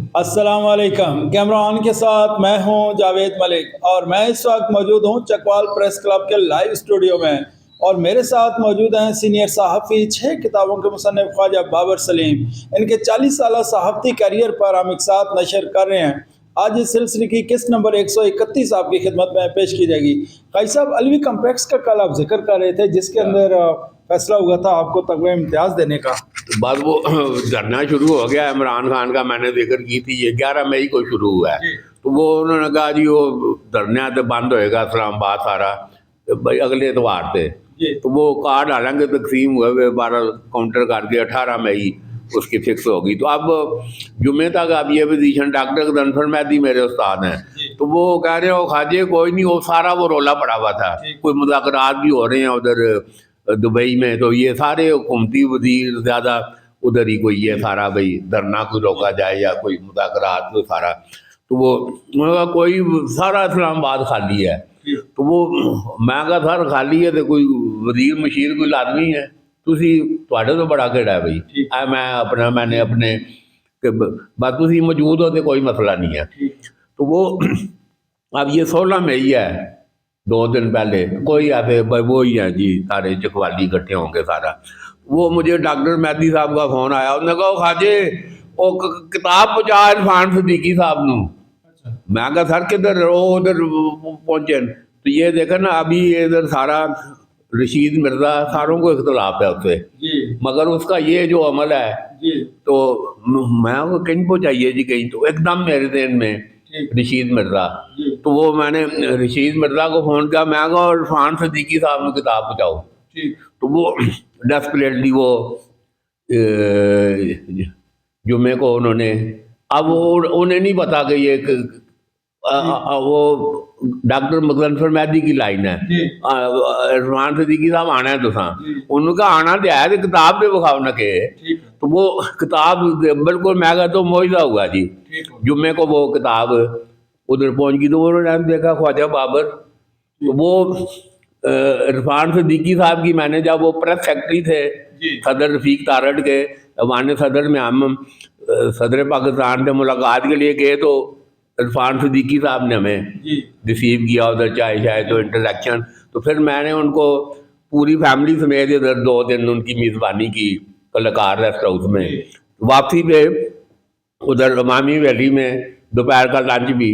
अस्सलाम वालेकुम। Camera on के साथ मैं हूं जावेद मलिक और मैं इस वक्त मौजूद हूं चकवाल प्रेस क्लब के लाइव स्टूडियो में। और मेरे साथ मौजूद हैं सीनियर सहाफ़ी, 6 किताबों के मुसन्निफ़ ख्वाजा बाबर सलीम। इनके 40 साल सहाफ़ती करियर पर हम एक साथ नशर कर रहे हैं। आज इस सिलसिले की किस्त नंबर 131 आपकी खिदमत में पेश की जाएगी। भाई साहब, अलवी कम्प्लेक्स का कल आप जिक्र कर रहे थे, जिसके अंदर फैसला हुआ था आपको तगवा इम्तियाज़ देने का। बाद वो धरना शुरू हो गया इमरान खान का, मैंने जिक्र की थी, ये 11 मई को शुरू हुआ है। तो वो उन्होंने कहा जी वो धरना तो बंद होएगा इस्लामाबाद सारा, तो भाई अगले एतवार से। तो वो कार्ड हालांकि तकसीम हुए 12 काउंटर करके 18 मई उसकी फिक्स होगी। तो अब जुम्मे तक अब ये पोजीशन डॉक्टर गनफर मेहदी मेरे उस्ताद हैं, तो वो कह रहे हो खाजे कोई नहीं, वो सारा वो रोला पड़ा हुआ था, कोई मुज़ाकरात भी हो रहे हैं उधर दुबई में, तो ये सारे हुकूमती वजीर ज़्यादा उधर ही कोई ये सारा भाई धरना कोई रोका जाए या कोई मुज़ाकरात को सारा। तो वो कोई सारा इस्लामाबाद खाली है। तो वो मैं कहा सर खाली है तो कोई वजीर मशीर कोई लाजमी है, तुहाडे तो बड़ा केड़ा है भाई, मैंने अपने बस तुसी मौजूद हो तो कोई मसला नहीं है। तो वो अब ये 16 मई है, 2 दिन पहले कोई ऐसे वो ही है जी, सारे चकवाली इकट्ठे होंगे सारा। वो मुझे डॉक्टर मेहदी साहब का फ़ोन आया, उन्होंने कहा खाजे वो किताब पहुँचा इरफान सिद्दीकी साहब नू। मैं कहा सर किधर, वो उधर पहुँचे। तो ये देखा ना अभी इधर सारा रशीद मिर्ज़ा सारों को इख्तलाफ है उससे, मगर उसका ये जो अमल है तो मैं वो कहीं पहुँचाइए जी कहीं, तो एकदम मेरे देन में रशीद मिर्ज़ा। तो वो मैंने रशीद मिर्ज़ा को फ़ोन किया, मैं कहा इरफान सिद्दीकी साहब ने किताब पहुँचाओ। तो वो डेस्परेटली वो जुम्मे को उन्होंने, अब वो उन्हें नहीं पता कि ये वो डॉक्टर गनफर मेहदी की लाइन है, इरफान सिद्दीकी साहब आना है तुसा, उनका आना तो है तो किताब पे विखाओ न के। तो वो किताब बिल्कुल मैं कहा तो मौजूदा हुआ जी, जुम्मे को वो किताब उधर पहुंच गई। तो उन्होंने देखा ख्वाजा बाबर, तो वो इरफान सिद्दीकी साहब की मैंने जब वो प्रेस सेक्रेटरी थे सदर रफीक तारड़ के वान सदर में, हम सदर पाकिस्तान से मुलाकात के लिए गए, तो इरफान सिद्दीकी साहब ने हमें रिसीव किया उधर, चाय शाय तो इंटरेक्शन। तो फिर मैंने उनको पूरी फैमिली समेत इधर 2 दिन उनकी मेज़बानी की कलाकार रेस्ट हाउस में। वापसी पे उधर इमामी वैली में दोपहर का लंच भी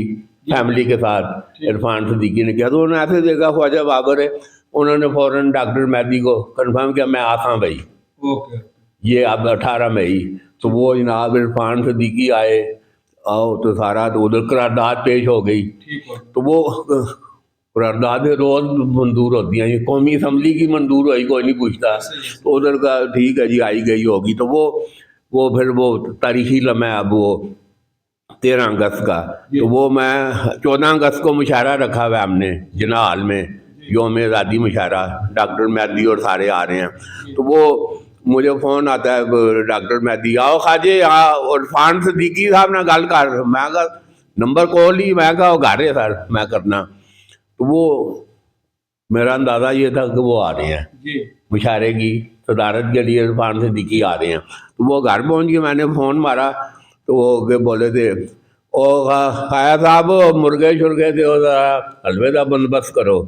फैमिली के साथ इरफान सिद्दीकी ने किया। तो उन्होंने ऐसे देखा ख्वाजा बाबर है, उन्होंने फ़ौरन डॉक्टर मेहदी को कंफर्म किया मैं आता भाई, ये अब 18 मई। तो वो जनाब इरफान सिद्दीकी आए, आओ तो सारा, तो उधर करारदाद पेश हो गई। तो वो करारदाद रोज़ मंजूर होती हैं, ये कौमी असम्बली की मंजूर हुई कोई नहीं पूछता, तो उधर का ठीक है जी आई गई होगी। तो वो फिर वो तारीखी लम्हा अब वो 13 अगस्त का, तो वो मैं 14 अगस्त को मुशायरा रखा हुआ हमने जिना हाल में, योम आज़ादी मुशायरा, डॉक्टर मेहदी और सारे आ रहे हैं। तो वो मुझे फ़ोन आता है डॉक्टर मेहदी आओ खाजे यहाँ इरफान सिद्दीकी साहब ना गल कर। मैं कहा नंबर कॉल ही, मैं कहा घर है सर मैं करना। तो वो मेरा अंदाज़ा ये था कि वो आ रहे हैं मुशायरे की सदारत के लिए, इरफान सिद्दीकी आ रहे हैं। तो वो घर पहुँच के मैंने फ़ोन मारा, तो वो बोले थे ओ खाया साहब मुर्गे शुरगे थे हलवे का बंदोबस्त करो।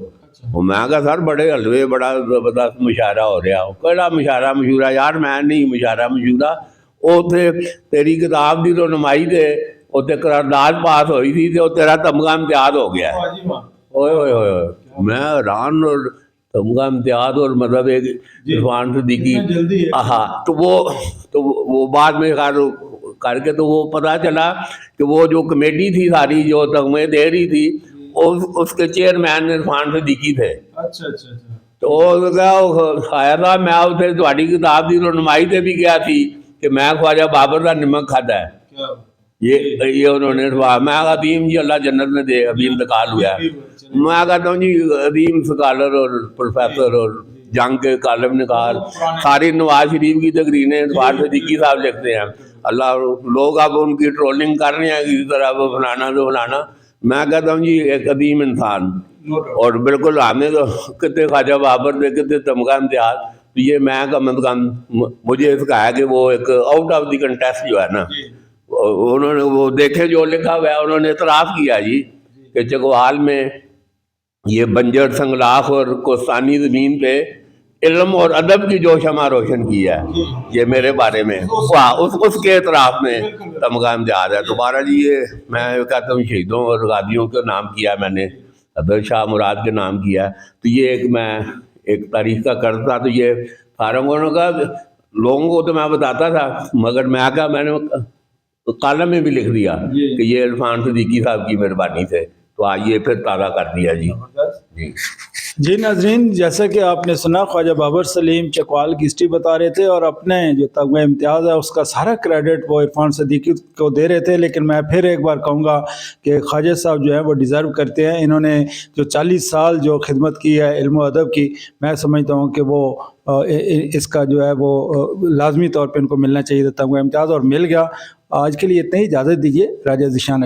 मैं कहा सर बड़े हलवे बड़ा जबरदस्त मुशायरा हो रहा, कहड़ा मुशायरा मशूरा यार, मैं नहीं मुशायरा मशूरा, उथे तेरी किताब की रनुमाई से उत्ते करारदाद पास हुई थी, तो तेरा तमगा इम्तियाज हो गया है। ओए ओए ओए, मैं हैरान, और तमगा इम्तियाज और मतलब एक इरफान सिद्दीकी, हाँ। तो वो बाद में करके तो वो पता चला कि वो जो कमेटी थी सारी जो तगमे दे रही थी उसके चेयरमैन इरफान सिद्दीकी थे। अच्छा। तो क्या आया था, मैं उसे तुम्हारी किताब की रनुमाई से भी गया थी कि मैं ख्वाजा बाबर का निमक खाता है, ये उन्होंने, मैं अदीम जी अल्लाह जन्नत में दे, अभी इंतकाल हुआ है। मैं कहता हूँ जी अदीम स्कॉलर और प्रोफेसर और जंग के कालम निकाल सारी नवाज शरीफ की तकरीरें इरफान सिद्दीकी साहब लिखते हैं। अल्लाह, लोग अब उनकी ट्रोलिंग कर रहे हैं किसी तरह, वो फलाना तो फलाना। मैं कहता हूँ जी एक अदीम इंसान, और बिल्कुल हमें तो कितने ख्वाजा बाबर थे, कितने तमगा इम्तियाज। तो ये मैं कम अज़ कम मुझे इसका है कि वो एक आउट ऑफ द कंटेस्ट जो है ना, انہوں نے وہ دیکھے جو لکھا ہوا ہے، انہوں نے اعتراف کیا جی کہ چکوال میں یہ بنجر سنگلاخ اور کوستانی زمین پہ علم اور ادب کی جو شمع روشن کی ہے، یہ میرے بارے میں اس کے اعتراف میں تمغہ امتیاز ہے۔ دوبارہ جی یہ میں کہتا ہوں شہیدوں اور غازیوں کا نام کیا میں نے، عبد شاہ مراد کے نام کیا ہے، تو یہ میں ایک تاریخ کا قرض تھا، تو یہ فارغوں کا لوگوں کو تو میں بتاتا تھا، مگر میں نے کالم میں بھی لکھ دیا کہ یہ عرفان صدیقی صاحب کی مہربانی سے، تو آئیے پھر تازہ کر دیا جی۔ جی ناظرین، جیسا کہ آپ نے سنا خواجہ بابر سلیم چکوال کی ہسٹری بتا رہے تھے، اور اپنے جو تمغہ امتیاز ہے اس کا سارا کریڈٹ وہ عرفان صدیقی کو دے رہے تھے، لیکن میں پھر ایک بار کہوں گا کہ خواجہ صاحب جو ہے وہ ڈیزرو کرتے ہیں۔ انہوں نے جو 40 سال جو خدمت کی ہے علم و ادب کی، میں سمجھتا ہوں کہ وہ اس کا جو ہے وہ لازمی طور پہ ان کو ملنا چاہیے تھا تمغہ امتیاز، اور مل گیا۔ آج کے لیے اتنا ہی، اجازت دیجیے۔ راجہ ذیشان علی۔